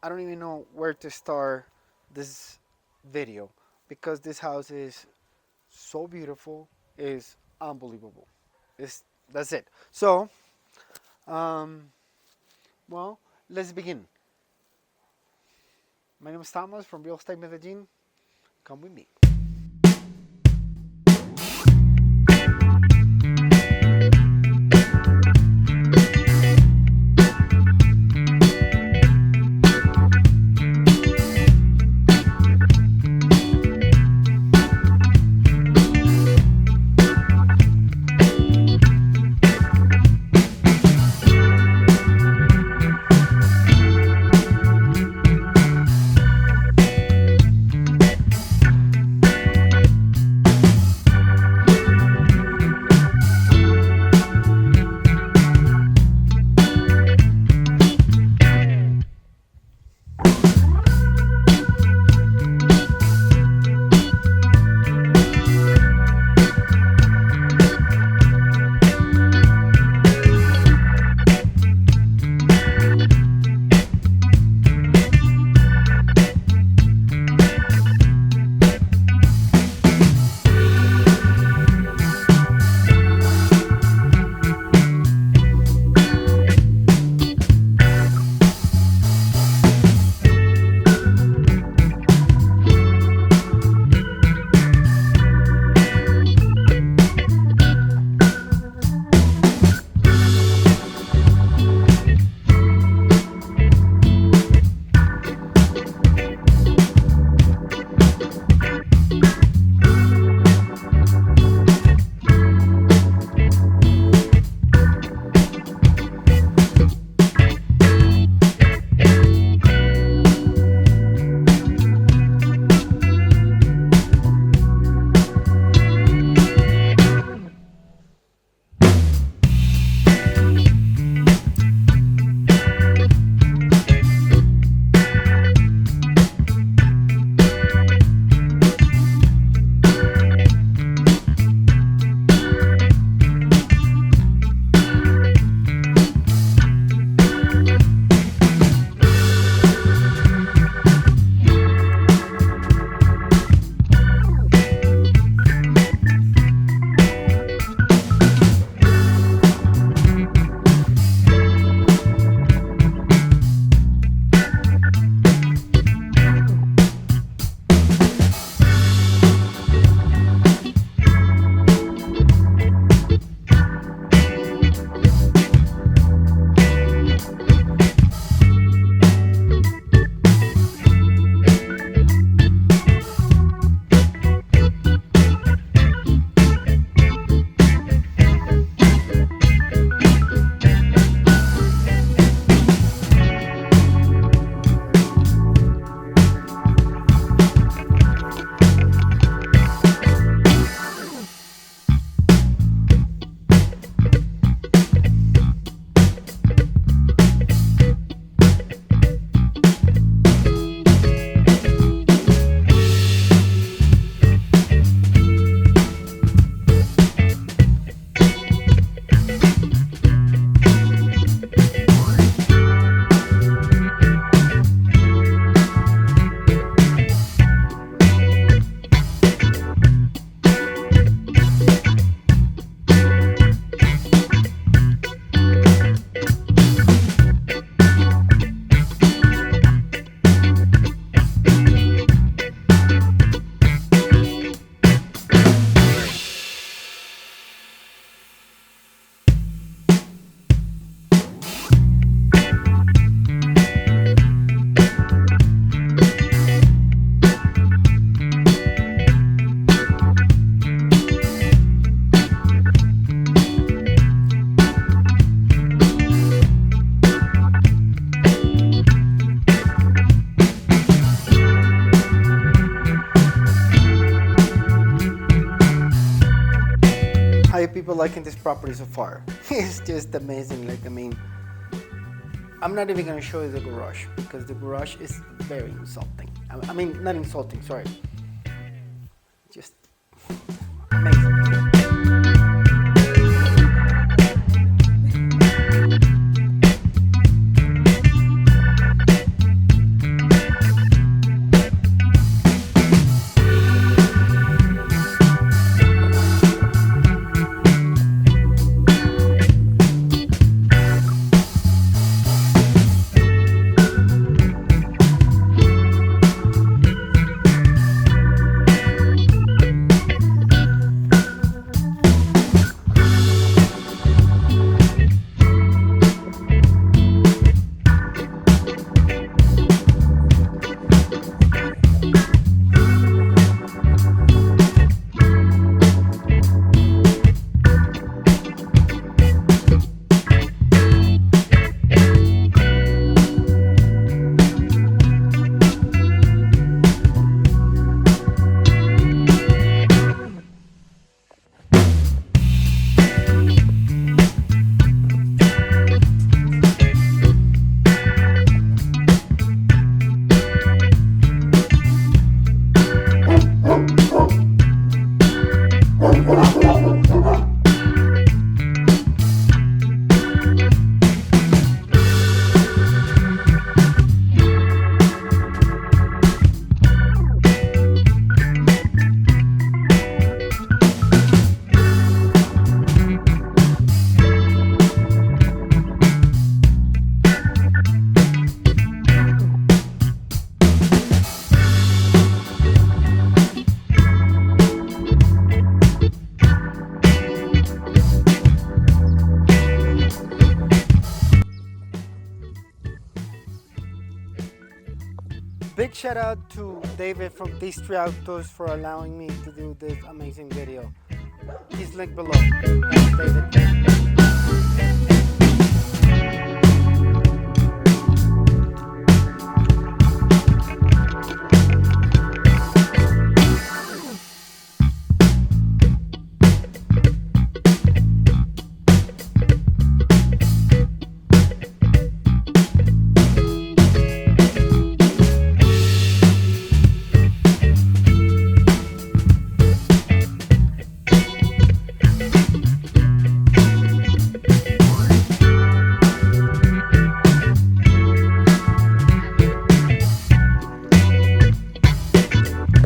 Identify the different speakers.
Speaker 1: I don't even know where to start this video because this house is so beautiful, is unbelievable. It's that's it. So, um, well, let's begin. My name is Thomas from Real Estate Medellin. Come with me. How you people liking this property so far? It's just amazing. Like, I mean, I'm not even gonna show you the garage because the garage is very insulting. I mean, not insulting, sorry. Just amazing. Big shout out to David from These Three Autos for allowing me to do this amazing video. He's linked below. Thanks, David.